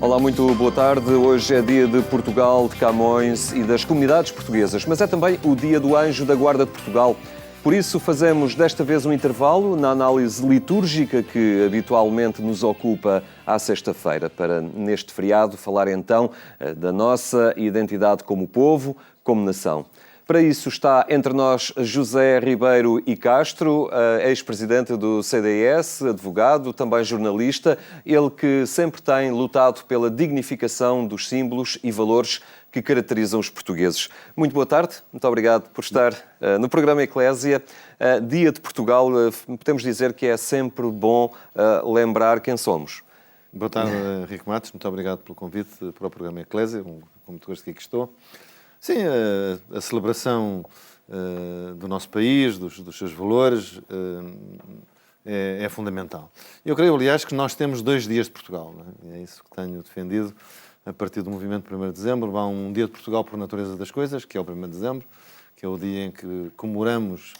Olá, muito boa tarde. Hoje é dia de Portugal, de Camões e das comunidades portuguesas, mas é também o dia do Anjo da Guarda de Portugal. Por isso, fazemos desta vez um intervalo na análise litúrgica que habitualmente nos ocupa à sexta-feira, para, neste feriado, falar então da nossa identidade como povo, como nação. Para isso está entre nós José Ribeiro e Castro, ex-presidente do CDS, advogado, também jornalista, ele que sempre tem lutado pela dignificação dos símbolos e valores que caracterizam os portugueses. Muito boa tarde, muito obrigado por estar no programa Eclésia. Dia de Portugal, podemos dizer que é sempre bom lembrar quem somos. Boa tarde, Henrique Matos, muito obrigado pelo convite para o programa Eclésia, com muito gosto que aqui estou. Sim, a celebração do nosso país, dos seus valores, é fundamental. Eu creio, aliás, que nós temos 2 dias de Portugal, não é? É isso que tenho defendido a partir do movimento 1º de dezembro. Há um dia de Portugal por natureza das coisas, que é o 1º de dezembro, que é o dia em que comemoramos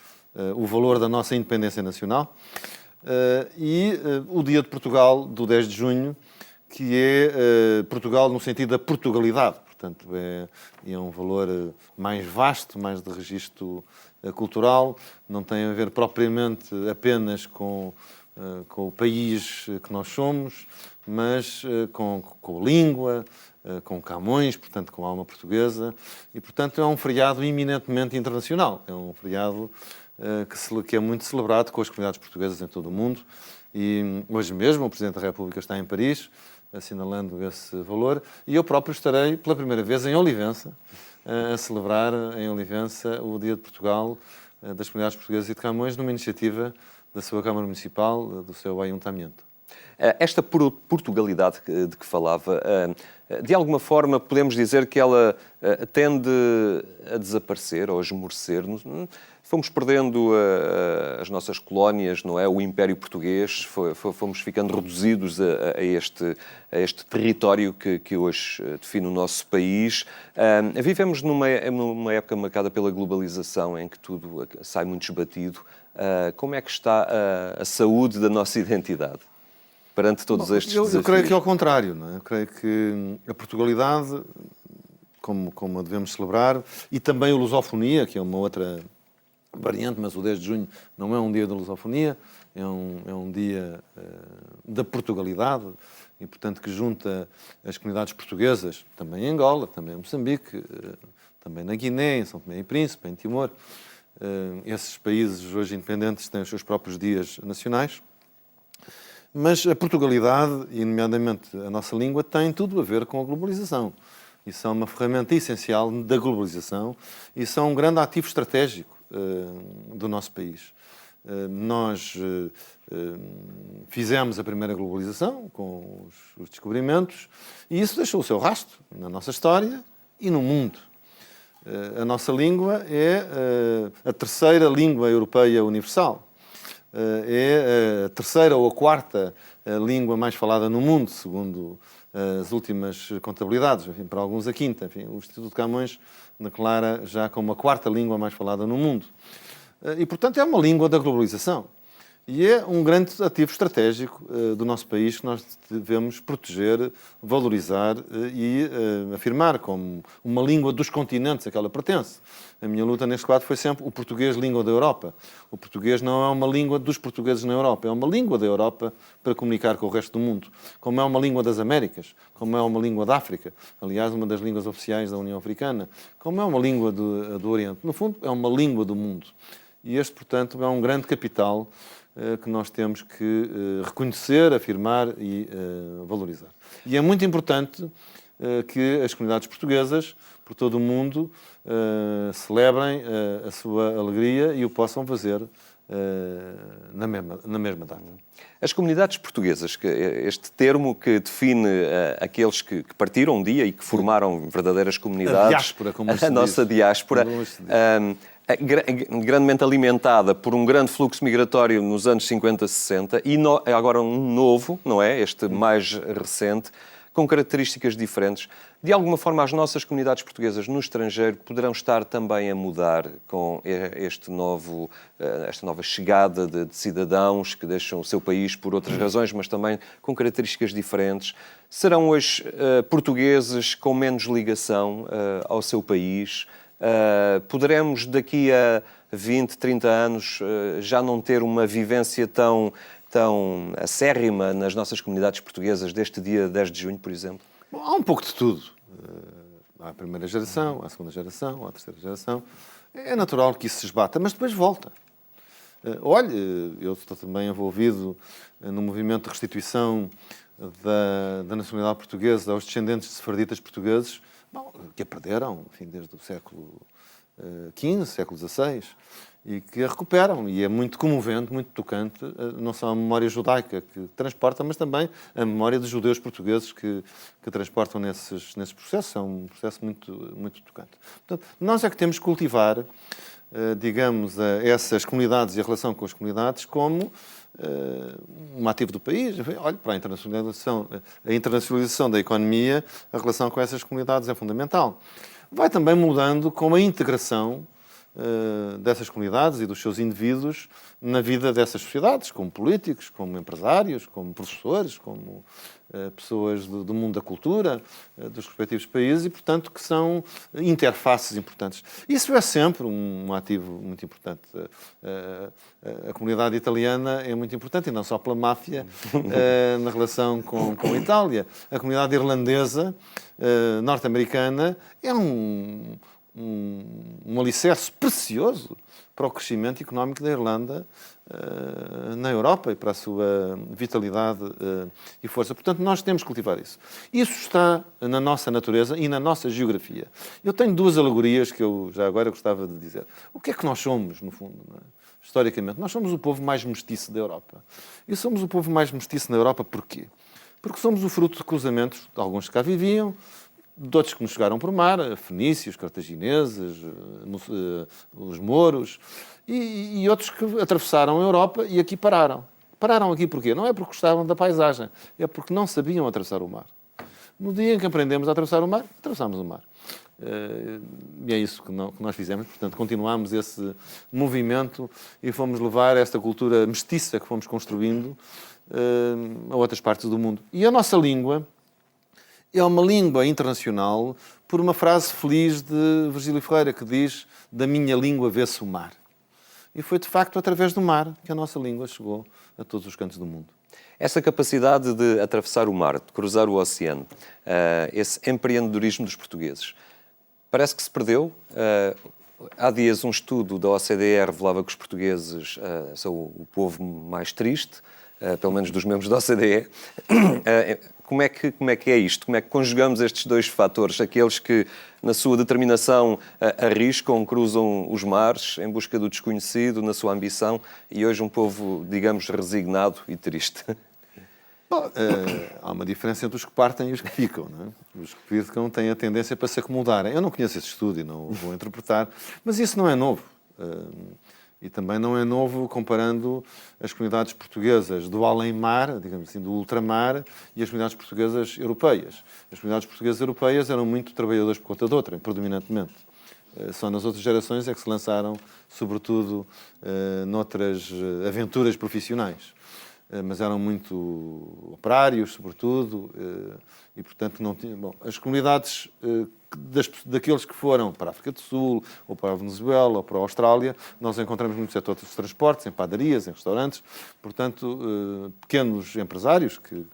o valor da nossa independência nacional, e o dia de Portugal do 10 de junho, que é Portugal no sentido da Portugalidade. Portanto, é um valor mais vasto, mais de registro cultural, não tem a ver propriamente apenas com o país que nós somos, mas com a língua, com Camões, portanto, com a alma portuguesa, e, portanto, é um feriado eminentemente internacional. É um feriado que é muito celebrado com as comunidades portuguesas em todo o mundo, e hoje mesmo o Presidente da República está em Paris, assinalando esse valor, e eu próprio estarei pela primeira vez em Olivença, a celebrar em Olivença o Dia de Portugal das Comunidades Portuguesas e de Camões, numa iniciativa da sua Câmara Municipal, do seu Ayuntamento. Esta Portugalidade de que falava, de alguma forma podemos dizer que ela tende a desaparecer ou a esmorecer. Fomos perdendo as nossas colónias, não é? O Império Português, fomos ficando reduzidos a este território que hoje define o nosso país. Vivemos numa época marcada pela globalização, em que tudo sai muito esbatido. Como é que está a saúde da nossa identidade perante todos estes desafios? Eu creio que é ao contrário, não é? Eu creio que a Portugalidade, como a devemos celebrar, e também a lusofonia, que é uma outra variante, mas o 10 de junho não é um dia da lusofonia, é um dia da Portugalidade, e, portanto, que junta as comunidades portuguesas, também em Angola, também em Moçambique, também na Guiné, em São Tomé e Príncipe, em Timor. Esses países hoje independentes têm os seus próprios dias nacionais. Mas a Portugalidade, e nomeadamente a nossa língua, tem tudo a ver com a globalização. E são uma ferramenta essencial da globalização e são um grande ativo estratégico do nosso país. Nós fizemos a primeira globalização com os descobrimentos e isso deixou o seu rastro na nossa história e no mundo. A nossa língua é a terceira língua europeia universal. É a terceira ou a quarta língua mais falada no mundo, segundo as últimas contabilidades, enfim, para alguns a quinta. Enfim, o Instituto de Camões declara já como a quarta língua mais falada no mundo. E, portanto, é uma língua da globalização. E é um grande ativo estratégico do nosso país que nós devemos proteger, valorizar e afirmar como uma língua dos continentes a que ela pertence. A minha luta neste quadro foi sempre o português língua da Europa. O português não é uma língua dos portugueses na Europa, é uma língua da Europa para comunicar com o resto do mundo. Como é uma língua das Américas, como é uma língua da África, aliás, uma das línguas oficiais da União Africana, como é uma língua do Oriente. No fundo, é uma língua do mundo. E este, portanto, é um grande capital que nós temos que reconhecer, afirmar e valorizar. E é muito importante que as comunidades portuguesas, por todo o mundo, celebrem a sua alegria e o possam fazer na mesma data. As comunidades portuguesas, este termo que define aqueles que partiram um dia e que formaram verdadeiras comunidades, a diáspora, como se nossa diz. diáspora, grandemente alimentada por um grande fluxo migratório nos anos 50, 60 e agora um novo, não é? Este mais recente. com características diferentes. De alguma forma, as nossas comunidades portuguesas no estrangeiro poderão estar também a mudar com esta nova chegada de cidadãos que deixam o seu país por outras razões, mas também com características diferentes. Serão hoje portugueses com menos ligação ao seu país? Poderemos, daqui a 20, 30 anos, já não ter uma vivência tão acérrima nas nossas comunidades portuguesas deste dia 10 de junho, por exemplo? Bom, há um pouco de tudo. Há a primeira geração, há a segunda geração, há a terceira geração. É natural que isso se esbata, mas depois volta. Olha, eu estou também envolvido no movimento de restituição da nacionalidade portuguesa aos descendentes de sefarditas portugueses, que a perderam, enfim, desde o século XV, século XVI, e que a recuperam. E é muito comovente, muito tocante, não só a memória judaica que transporta, mas também a memória dos judeus portugueses que transportam nesses processos. É um processo muito, muito tocante. Portanto, nós é que temos que cultivar, digamos, essas comunidades e a relação com as comunidades como um ativo do país. Olha, para a internacionalização da economia, a relação com essas comunidades é fundamental. Vai também mudando com a integração dessas comunidades e dos seus indivíduos na vida dessas sociedades, como políticos, como empresários, como professores, como pessoas do mundo da cultura, dos respectivos países, e, portanto, que são interfaces importantes. Isso é sempre um ativo muito importante. A comunidade italiana é muito importante, e não só pela máfia, na relação com a Itália. A comunidade irlandesa, norte-americana, é um alicerce precioso para o crescimento económico da Irlanda na Europa e para a sua vitalidade e força. Portanto, nós temos que cultivar isso. Isso está na nossa natureza e na nossa geografia. Eu tenho duas alegorias que eu já agora gostava de dizer. O que é que nós somos, no fundo, não é? Historicamente? Nós somos o povo mais mestiço da Europa. E somos o povo mais mestiço na Europa porquê? Porque somos o fruto de cruzamentos de alguns que cá viviam, de outros que nos chegaram por mar, fenícios, cartagineses, os mouros, e outros que atravessaram a Europa e aqui pararam. Pararam aqui porquê? Não é porque gostavam da paisagem, é porque não sabiam atravessar o mar. No dia em que aprendemos a atravessar o mar, atravessámos o mar. E é isso que nós fizemos. Portanto, continuámos esse movimento e fomos levar esta cultura mestiça que fomos construindo a outras partes do mundo. E a nossa língua é uma língua internacional por uma frase feliz de Virgílio Ferreira que diz: da minha língua vê-se o mar. E foi, de facto, através do mar que a nossa língua chegou a todos os cantos do mundo. Essa capacidade de atravessar o mar, de cruzar o oceano, esse empreendedorismo dos portugueses, parece que se perdeu. Há dias um estudo da OCDE revelava que os portugueses são o povo mais triste, pelo menos dos membros da OCDE. Como é que é isto? Como é que conjugamos estes dois fatores? Aqueles que, na sua determinação, arriscam, cruzam os mares em busca do desconhecido, na sua ambição, e hoje um povo, digamos, resignado e triste. Bom, há uma diferença entre os que partem e os que ficam, não é? Os que ficam têm a tendência para se acomodarem. Eu não conheço esse estudo e não o vou interpretar, mas isso não é novo. E também não é novo comparando as comunidades portuguesas do além-mar, digamos assim, do ultramar, e as comunidades portuguesas europeias. As comunidades portuguesas europeias eram muito trabalhadores por conta de outrem, predominantemente. Só nas outras gerações é que se lançaram, sobretudo, noutras aventuras profissionais. Mas eram muito operários, sobretudo, e, portanto, não tinham... Bom, as comunidades daqueles que foram para a África do Sul, ou para a Venezuela, ou para a Austrália, nós encontramos muitos setores dos transportes, em padarias, em restaurantes, portanto, pequenos empresários que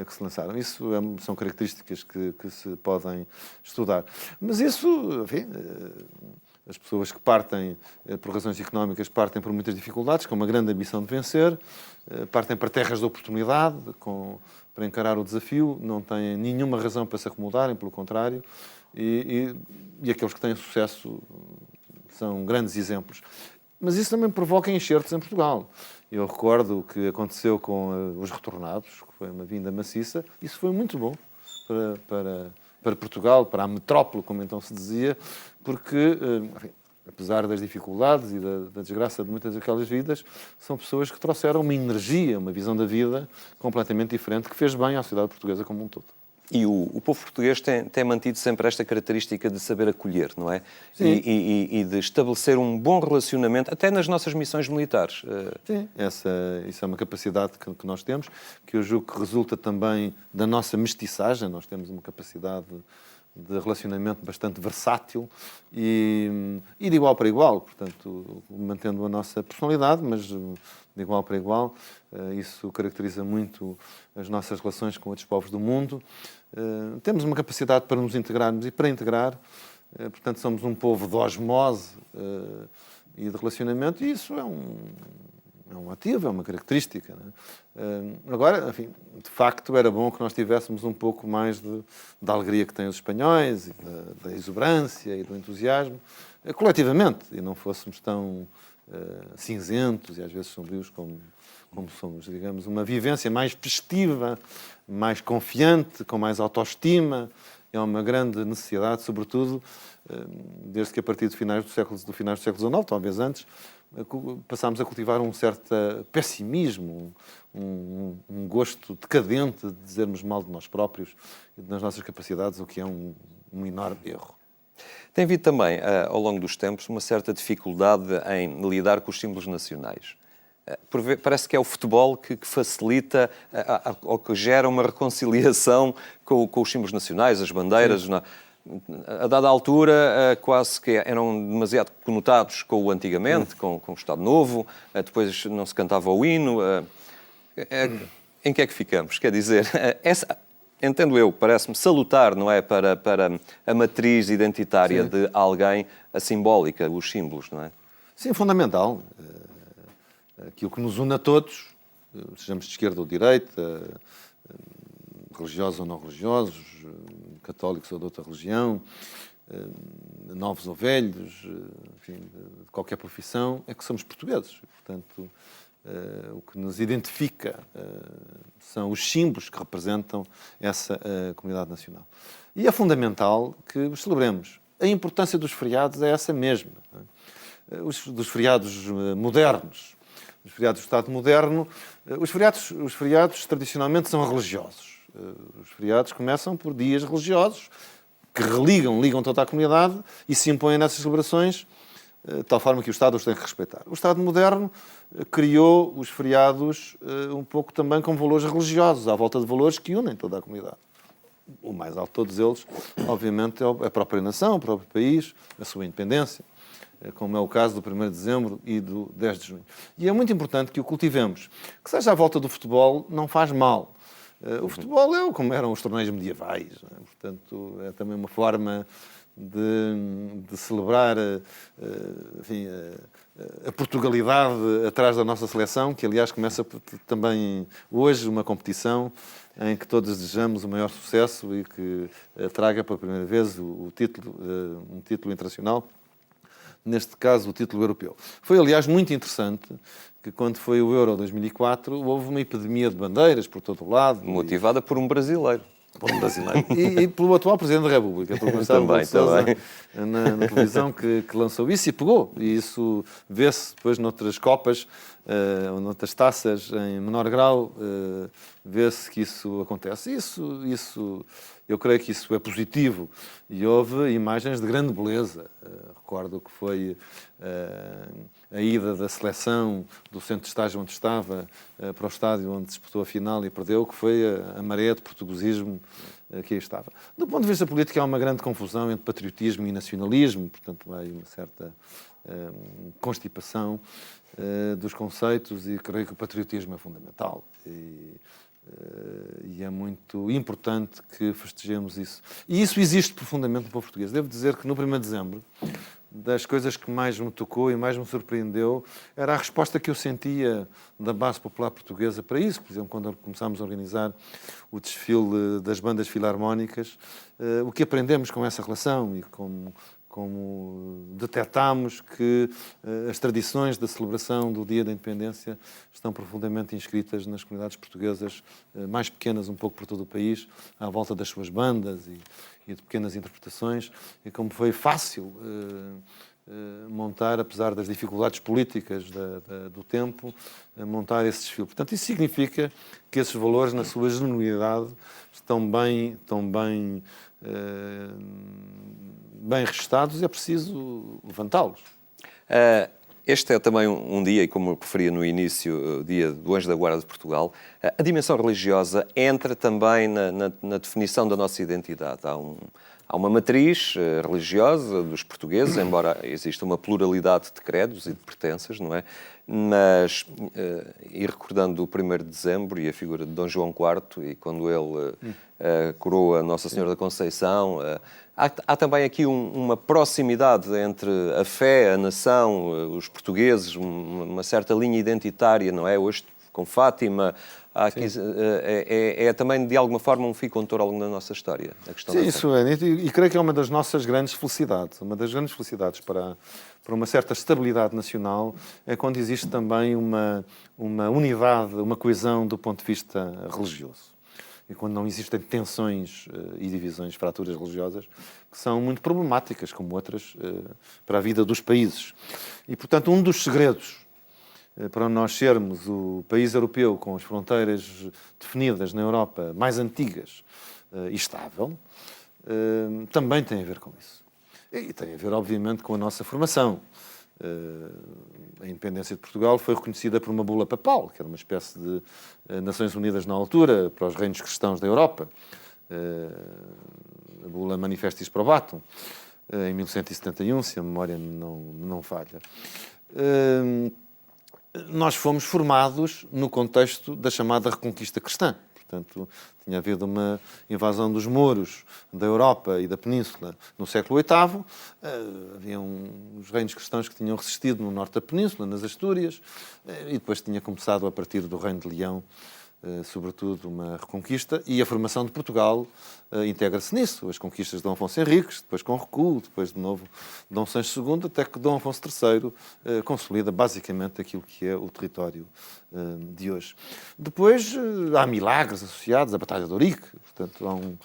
se lançaram. Isso são características que se podem estudar. Mas isso, enfim... As pessoas que partem por razões económicas partem por muitas dificuldades, com uma grande ambição de vencer, partem para terras de oportunidade, para encarar o desafio, não têm nenhuma razão para se acomodarem, pelo contrário, e aqueles que têm sucesso são grandes exemplos. Mas isso também provoca enxertos em Portugal. Eu recordo o que aconteceu com os retornados, que foi uma vinda maciça. Isso foi muito bom para Portugal, para a metrópole, como então se dizia, porque, enfim, apesar das dificuldades e da desgraça de muitas daquelas vidas, são pessoas que trouxeram uma energia, uma visão da vida completamente diferente, que fez bem à sociedade portuguesa como um todo. E o povo português tem mantido sempre esta característica de saber acolher, não é? Sim. E de estabelecer um bom relacionamento, até nas nossas missões militares. Sim, isso é uma capacidade que nós temos, que eu julgo que resulta também da nossa mestiçagem. Nós temos uma capacidade de relacionamento bastante versátil e de igual para igual, portanto, mantendo a nossa personalidade, mas de igual para igual. Isso caracteriza muito as nossas relações com outros povos do mundo. Temos uma capacidade para nos integrarmos e para integrar. Portanto, somos um povo de osmose e de relacionamento, e isso é um ativo, é uma característica. Não é? Agora, enfim, de facto, era bom que nós tivéssemos um pouco mais da alegria que têm os espanhóis, e da exuberância e do entusiasmo, coletivamente, e não fôssemos tão cinzentos e às vezes sombrios como somos. Digamos, uma vivência mais festiva, mais confiante, com mais autoestima. É uma grande necessidade, sobretudo, desde que a partir do finais do século XIX, talvez antes, passámos a cultivar um certo pessimismo, um gosto decadente de dizermos mal de nós próprios e das nossas capacidades, o que é um enorme erro. Tem havido também, ao longo dos tempos, uma certa dificuldade em lidar com os símbolos nacionais. Parece que é o futebol que facilita ou que gera uma reconciliação com os símbolos nacionais, as bandeiras. A dada altura, quase que eram demasiado conotados com o antigamente, com o Estado Novo, depois não se cantava o hino. Em que é que ficamos? Quer dizer, entendo eu, parece-me salutar, não é, para a matriz identitária de alguém, a simbólica, os símbolos, não é? Sim, fundamental. Aquilo que nos une a todos, sejamos de esquerda ou de direita, religiosos ou não religiosos, católicos ou de outra religião, novos ou velhos, enfim, de qualquer profissão, é que somos portugueses. Portanto, o que nos identifica são os símbolos que representam essa comunidade nacional. E é fundamental que os celebremos. A importância dos feriados é essa mesma. Dos feriados modernos. Os feriados do Estado moderno, os feriados tradicionalmente são religiosos. Os feriados começam por dias religiosos que ligam toda a comunidade e se impõem nessas celebrações de tal forma que o Estado os tem que respeitar. O Estado moderno criou os feriados um pouco também com valores religiosos, à volta de valores que unem toda a comunidade. O mais alto de todos eles, obviamente, é a própria nação, o próprio país, a sua independência, como é o caso do 1º de dezembro e do 10 de junho. E é muito importante que o cultivemos. Que seja à volta do futebol, não faz mal. O futebol é como eram os torneios medievais. Não é? Portanto, é também uma forma de celebrar enfim, a Portugalidade atrás da nossa seleção, que, aliás, começa também hoje uma competição em que todos desejamos o maior sucesso e que traga pela primeira vez um título internacional. Neste caso, o título europeu. Foi, aliás, muito interessante que, quando foi o Euro 2004, houve uma epidemia de bandeiras por todo o lado. Motivada por um brasileiro. Por um brasileiro. E pelo atual Presidente da República, por também. Na televisão que lançou isso e pegou. E isso vê-se depois noutras Copas, ou noutras taças em menor grau, vê-se que isso acontece. Isso, eu creio que isso é positivo. E houve imagens de grande beleza. Recordo que foi a ida da seleção do centro de estágio onde estava para o estádio onde disputou a final e perdeu, que foi a maré de portuguesismo que aí estava. Do ponto de vista político, há uma grande confusão entre patriotismo e nacionalismo, portanto, há aí uma certa constipação dos conceitos e creio que o patriotismo é fundamental. E é muito importante que festejemos isso. E isso existe profundamente no povo português. Devo dizer que no 1º de dezembro, das coisas que mais me tocou e mais me surpreendeu era a resposta que eu sentia da base popular portuguesa para isso. Por exemplo, quando começámos a organizar o desfile das bandas filarmónicas, o que aprendemos com essa relação e como detectámos que as tradições da celebração do Dia da Independência estão profundamente inscritas nas comunidades portuguesas mais pequenas, um pouco por todo o país, à volta das suas bandas e de pequenas interpretações, e como foi fácil montar, apesar das dificuldades políticas do tempo, montar esse desfile. Portanto, isso significa que esses valores, na sua genuinidade, estão bem registados e é preciso levantá-los. Este é também um dia, e como eu referia no início, o dia do Anjo da Guarda de Portugal, a dimensão religiosa entra também na definição da nossa identidade. Há uma matriz religiosa dos portugueses, embora exista uma pluralidade de credos e de pertenças, não é? Mas, e recordando o 1º de dezembro e a figura de Dom João IV, e quando ele coroa Nossa Senhora da Conceição, há também aqui uma proximidade entre a fé, a nação, os portugueses, uma certa linha identitária, não é? Hoje, com Fátima, aqui, é também, de alguma forma, um fio condutor ao longo da nossa história. A questão Sim, isso é. E creio que é uma das nossas grandes felicidades. Uma das grandes felicidades para uma certa estabilidade nacional é quando existe também uma unidade, uma coesão do ponto de vista religioso. E quando não existem tensões e divisões, fraturas religiosas, que são muito problemáticas, como outras, para a vida dos países. E, portanto, um dos segredos para nós sermos o país europeu com as fronteiras definidas na Europa mais antigas e estável, também tem a ver com isso. E tem a ver, obviamente, com a nossa formação. A independência de Portugal foi reconhecida por uma bula papal, que era uma espécie de Nações Unidas na altura, para os reinos cristãos da Europa. A bula Manifestis Probatum, em 1171, se a memória não falha. Nós fomos formados no contexto da chamada Reconquista Cristã. Portanto, tinha havido uma invasão dos mouros da Europa e da Península no século VIII. Havia os reinos cristãos que tinham resistido no norte da Península, nas Astúrias, e depois tinha começado, a partir do Reino de Leão, sobretudo, uma reconquista, e a formação de Portugal integra-se nisso. As conquistas de Dom Afonso Henriques, depois com recuo, depois de novo Dom Sancho II, até que Dom Afonso III consolida basicamente aquilo que é o território de hoje. Depois há milagres associados à Batalha de Ourique, portanto,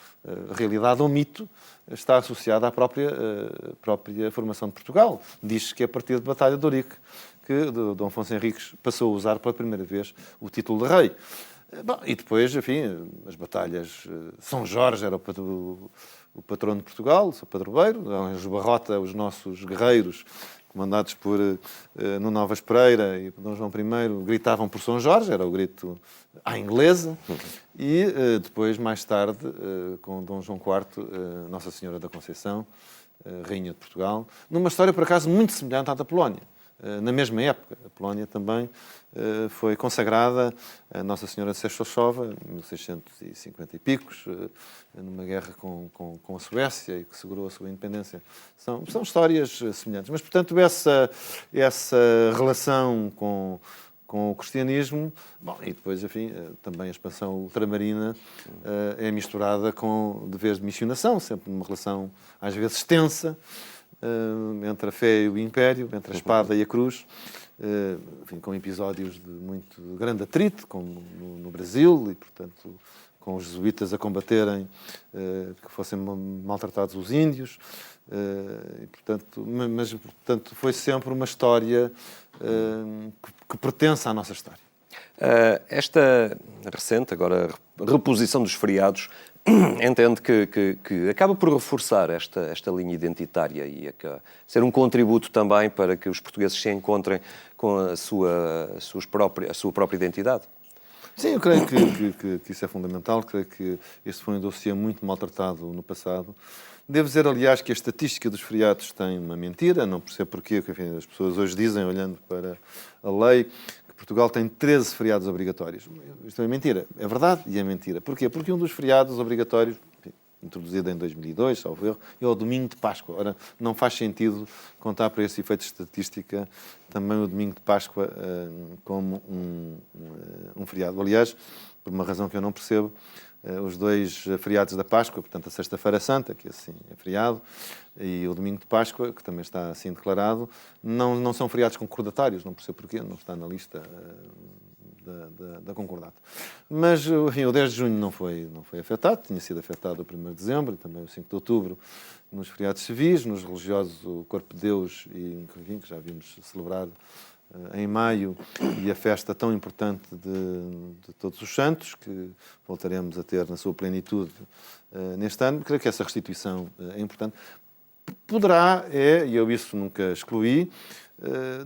a realidade ou mito está associada à própria formação de Portugal. Diz-se que é a partir da Batalha de Ourique que Dom Afonso Henriques passou a usar pela primeira vez o título de rei. Bom, e depois, enfim, as batalhas. São Jorge era o patrono de Portugal, São Padroeiro, os Barrota, os nossos guerreiros, comandados por Nuno Alves Pereira e Dom João I, gritavam por São Jorge, era o grito à inglesa, e depois, mais tarde, com Dom João IV, Nossa Senhora da Conceição, Rainha de Portugal, numa história, por acaso, muito semelhante à da Polónia. Na mesma época, a Polónia também foi consagrada a Nossa Senhora de Sextosowa, em 1650 e picos, numa guerra com a Suécia e que segurou a sua independência. São histórias semelhantes. Mas, portanto, essa relação com o cristianismo, bom, e depois, enfim, também a expansão ultramarina é misturada com deveres de missionação, sempre numa relação, às vezes, tensa, entre a fé e o império, entre a espada e a cruz, enfim, com episódios de muito grande atrito, como no Brasil, e, portanto, com os jesuítas a combaterem que fossem maltratados os índios, e, portanto, foi sempre uma história que pertence à nossa história. Esta recente, agora, reposição dos feriados entende que acaba por reforçar esta linha identitária e ser um contributo também para que os portugueses se encontrem com a sua própria identidade? Sim, eu creio que isso é fundamental. Creio que este foi um dossiê muito maltratado no passado. Devo dizer, aliás, que a estatística dos feriados tem uma mentira. Não percebo porquê, porque, enfim, as pessoas hoje dizem, olhando para a lei, Portugal tem 13 feriados obrigatórios. Isto é mentira. É verdade e é mentira. Porquê? Porque um dos feriados obrigatórios, introduzido em 2002, salvo erro, é o domingo de Páscoa. Ora, não faz sentido contar para esse efeito de estatística também o domingo de Páscoa como um feriado. Aliás, por uma razão que eu não percebo, os dois feriados da Páscoa, portanto a Sexta-feira Santa, que assim é feriado, e o Domingo de Páscoa, que também está assim declarado, não são feriados concordatários, não percebo porquê, não está na lista da Concordata. Mas, enfim, o 10 de junho não foi afetado, tinha sido afetado o 1º de dezembro e também o 5 de outubro nos feriados civis, nos religiosos o Corpo de Deus e, enfim, que já vimos celebrar em maio, e a festa tão importante de Todos os Santos, que voltaremos a ter na sua plenitude neste ano. Creio que essa restituição é importante. Poderá, e eu isso nunca excluí,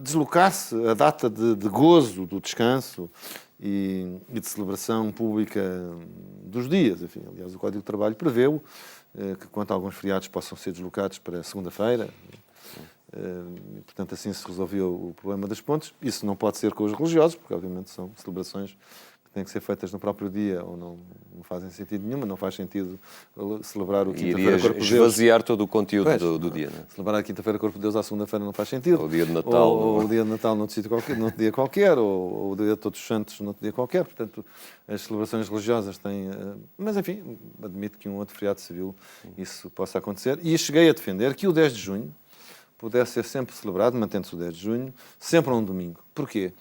deslocar-se a data de gozo, do descanso e de celebração pública dos dias. Enfim, aliás, o Código de Trabalho prevê-o, que quanto a alguns feriados possam ser deslocados para segunda-feira. Portanto, assim se resolveu o problema das pontes. Isso não pode ser com os religiosos, porque obviamente são celebrações que têm que ser feitas no próprio dia ou não fazem sentido nenhum. Não faz sentido celebrar o Quinta-feira Corpo de Deus. Esvaziar todo o conteúdo do dia. Não é? Celebrar a Quinta-feira Corpo de Deus à segunda-feira não faz sentido. Ou o dia de Natal. Ou o dia de Natal noutro dia qualquer, ou o dia de Todos os Santos noutro dia qualquer. Portanto, as celebrações religiosas têm... Mas, enfim, admito que um outro feriado civil isso possa acontecer. E cheguei a defender que o 10 de junho pudesse ser sempre celebrado, mantendo-se o 10 de junho, sempre a um domingo. Porquê?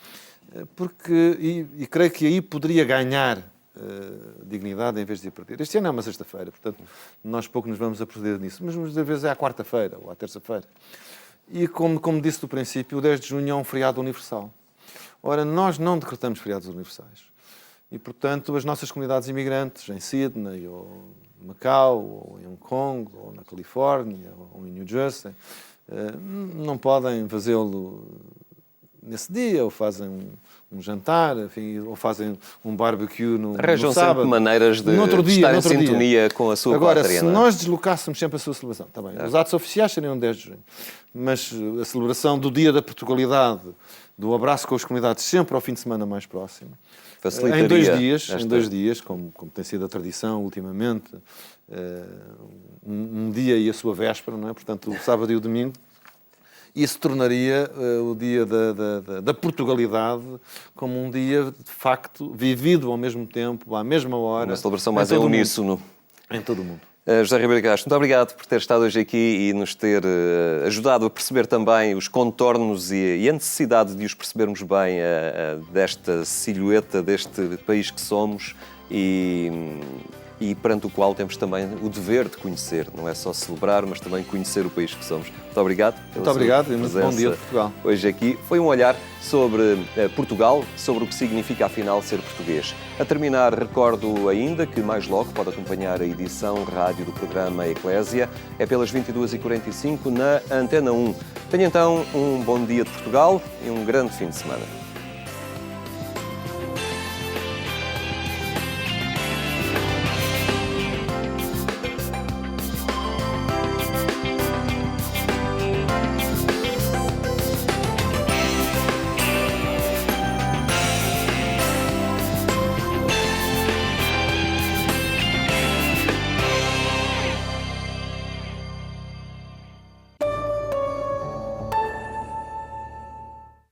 Porque, e creio que aí poderia ganhar dignidade em vez de ir perder. Este ano é uma sexta-feira, portanto, nós pouco nos vamos a perder nisso, mas muitas vezes é à quarta-feira ou à terça-feira. E como disse do princípio, o 10 de junho é um feriado universal. Ora, nós não decretamos feriados universais. E, portanto, as nossas comunidades imigrantes em Sydney, ou Macau, ou em Hong Kong, ou na Califórnia, ou em New Jersey, não podem fazê-lo nesse dia, ou fazem um jantar, enfim, ou fazem um barbecue no sábado. Arranjam sempre maneiras de estar em sintonia com a sua Agora, pátria. Agora, se nós deslocássemos sempre a sua celebração, está bem, os atos oficiais seriam 10 de junho, mas a celebração do Dia da Portugalidade, do abraço com as comunidades sempre ao fim de semana mais próximo, em 2 dias, como tem sido a tradição ultimamente, um dia e a sua véspera, não é? Portanto, o sábado e o domingo, isso tornaria o dia da Portugalidade como um dia, de facto, vivido ao mesmo tempo, à mesma hora. Uma celebração mais em uníssono. Em todo o mundo. José Ribeiro Castro, muito obrigado por ter estado hoje aqui e nos ter ajudado a perceber também os contornos e a necessidade de os percebermos bem desta silhueta, deste país que somos e perante o qual temos também o dever de conhecer, não é só celebrar, mas também conhecer o país que somos. Muito obrigado. Muito obrigado e muito bom dia de Portugal. Hoje aqui foi um olhar sobre Portugal, sobre o que significa afinal ser português. A terminar, recordo ainda que mais logo pode acompanhar a edição rádio do programa Eclésia, é pelas 22h45 na Antena 1. Tenha então um bom dia de Portugal e um grande fim de semana.